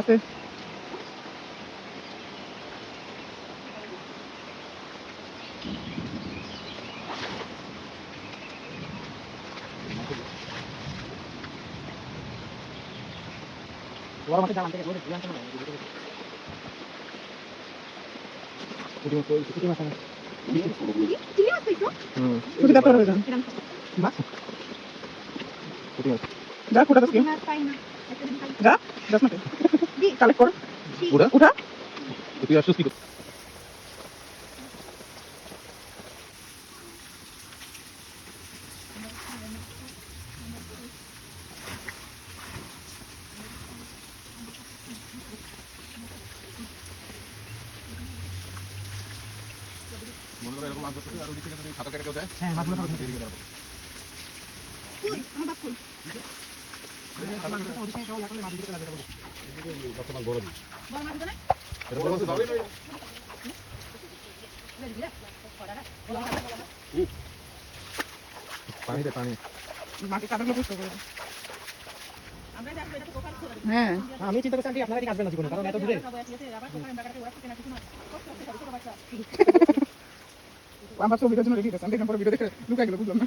আছে বড় মাছ জাল থেকে ধরে দিয়ে আনতে হবে পুঁটি মাছ আছে চিনি মাছ পাইছো পুঁটি দাঁত হয়ে যান মাছ পুঁটি মাছ যা কোটা দাও না পাই না যা দাস না দি কালেক্ট করো উঠা উঠা তুই আসছিস কি মনে করে এরকম মাছ ধরতে আর ওদিকে যদি খাতা কেটে কেউ দেয় হ্যাঁ মাছগুলো সব দিয়ে দিতে হবে আমার বাপ কই ওদিকে কেউ লাগলে মাছ দিতে লাগে বলো বর্তমান বড় দিই বড় মাছ দিলে এটা বড় মাছ দাও পানি দে পানি মাটি কাটাগুলো বুঝতে হবে হ্যাঁ আমি চিন্তা করছি আন্টি আপনারা কি কাটবেন না জীবনে কারণ এত দূরে আমার ছবিটার জন্য রেডি আছে আমি দেখলাম পরে ভিডিও দেখে লুকাই গেল বুঝলাম না